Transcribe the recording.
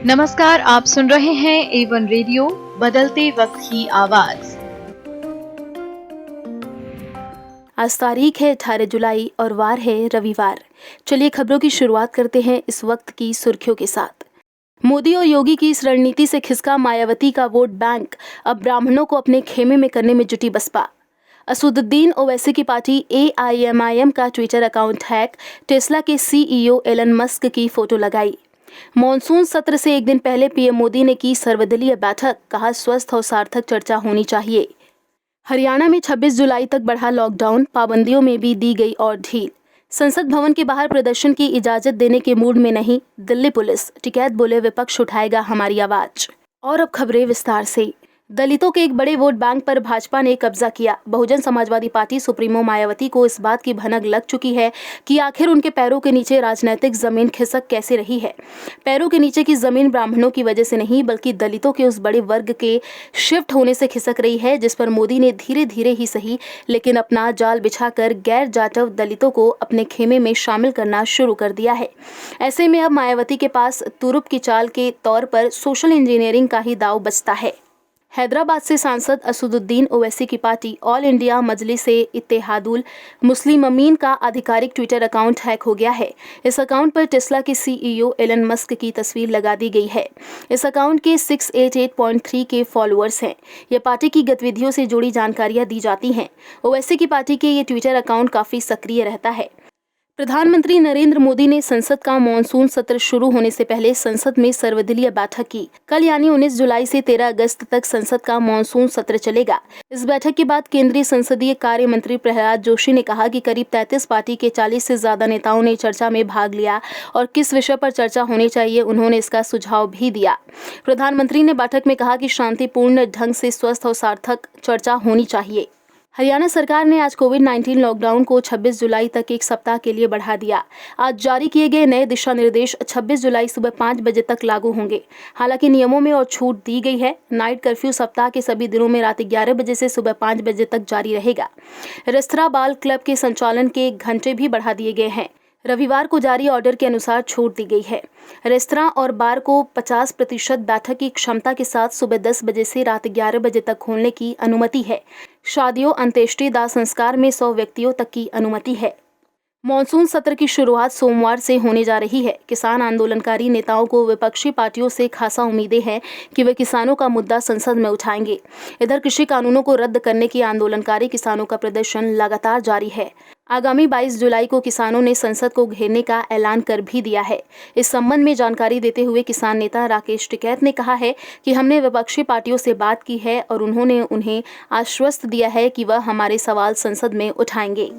नमस्कार, आप सुन रहे हैं A1 रेडियो, बदलते वक्त की आवाज। आज तारीख है 18 जुलाई और वार है रविवार। चलिए खबरों की शुरुआत करते हैं इस वक्त की सुर्खियों के साथ। मोदी और योगी की इस रणनीति से खिसका मायावती का वोट बैंक, अब ब्राह्मणों को अपने खेमे में करने में जुटी बसपा। असदुद्दीन ओवैसी की पार्टी AIMIM का ट्विटर अकाउंट हैक, टेस्ला के CEO एलन मस्क की फोटो लगाई। मॉनसून सत्र से एक दिन पहले पीएम मोदी ने की सर्वदलीय बैठक, कहा स्वस्थ और सार्थक चर्चा होनी चाहिए। हरियाणा में 26 जुलाई तक बढ़ा लॉकडाउन, पाबंदियों में भी दी गई और ढील। संसद भवन के बाहर प्रदर्शन की इजाजत देने के मूड में नहीं दिल्ली पुलिस, टिकैत बोले विपक्ष उठाएगा हमारी आवाज। और अब खबरें विस्तार से। दलितों के एक बड़े वोट बैंक पर भाजपा ने कब्जा किया। बहुजन समाजवादी पार्टी सुप्रीमो मायावती को इस बात की भनक लग चुकी है कि आखिर उनके पैरों के नीचे राजनीतिक जमीन खिसक कैसे रही है। पैरों के नीचे की जमीन ब्राह्मणों की वजह से नहीं, बल्कि दलितों के उस बड़े वर्ग के शिफ्ट होने से खिसक रही है, जिस पर मोदी ने धीरे धीरे ही सही लेकिन अपना जाल बिछाकर गैर जाटव दलितों को अपने खेमे में शामिल करना शुरू कर दिया है। ऐसे में अब मायावती के पास तुरुप की चाल के तौर पर सोशल इंजीनियरिंग का ही दांव बचता है। हैदराबाद से सांसद असदुद्दीन ओवैसी की पार्टी ऑल इंडिया मजलिस-ए-इत्तेहादुल मुस्लिमीन का आधिकारिक ट्विटर अकाउंट हैक हो गया है। इस अकाउंट पर टेस्ला के CEO एलन मस्क की तस्वीर लगा दी गई है। इस अकाउंट के 688.3 के फॉलोअर्स हैं। यह पार्टी की गतिविधियों से जुड़ी जानकारियां दी जाती हैं। ओवैसी की पार्टी के ये ट्विटर अकाउंट काफी सक्रिय रहता है। प्रधानमंत्री नरेंद्र मोदी ने संसद का मॉनसून सत्र शुरू होने से पहले संसद में सर्वदलीय बैठक की। कल यानी 19 जुलाई से 13 अगस्त तक संसद का मॉनसून सत्र चलेगा। इस बैठक के बाद केंद्रीय संसदीय कार्य मंत्री प्रहलाद जोशी ने कहा कि करीब 33 पार्टी के 40 से ज्यादा नेताओं ने चर्चा में भाग लिया और किस विषय पर चर्चा होनी चाहिए उन्होंने इसका सुझाव भी दिया। प्रधानमंत्री ने बैठक में कहा कि शांतिपूर्ण ढंग से स्वस्थ और सार्थक चर्चा होनी चाहिए। हरियाणा सरकार ने आज कोविड-19 लॉकडाउन को 26 जुलाई तक एक सप्ताह के लिए बढ़ा दिया। आज जारी किए गए नए दिशा निर्देश 26 जुलाई सुबह 5 बजे तक लागू होंगे। हालांकि नियमों में और छूट दी गई है। नाइट कर्फ्यू सप्ताह के सभी दिनों में रात 11 बजे से सुबह 5 बजे तक जारी रहेगा। रेस्तरां बाल क्लब के संचालन के घंटे भी बढ़ा दिए गए हैं। रविवार को जारी ऑर्डर के अनुसार छूट दी गई है। रेस्तरां और बार को 50% बैठक की क्षमता के साथ सुबह 10 बजे से रात 11 बजे तक खोलने की अनुमति है। शादियों, अंत्येष्टि, दाह संस्कार में 100 व्यक्तियों तक की अनुमति है। मॉनसून सत्र की शुरुआत सोमवार से होने जा रही है। किसान आंदोलनकारी नेताओं को विपक्षी पार्टियों से खासा उम्मीदें हैं कि वे किसानों का मुद्दा संसद में उठाएंगे। इधर कृषि कानूनों को रद्द करने की आंदोलनकारी किसानों का प्रदर्शन लगातार जारी है। आगामी 22 जुलाई को किसानों ने संसद को घेरने का ऐलान कर भी दिया है। इस संबंध में जानकारी देते हुए किसान नेता राकेश टिकैत ने कहा है कि हमने विपक्षी पार्टियों से बात की है और उन्होंने उन्हें आश्वस्त दिया है कि वह हमारे सवाल संसद में उठाएंगे।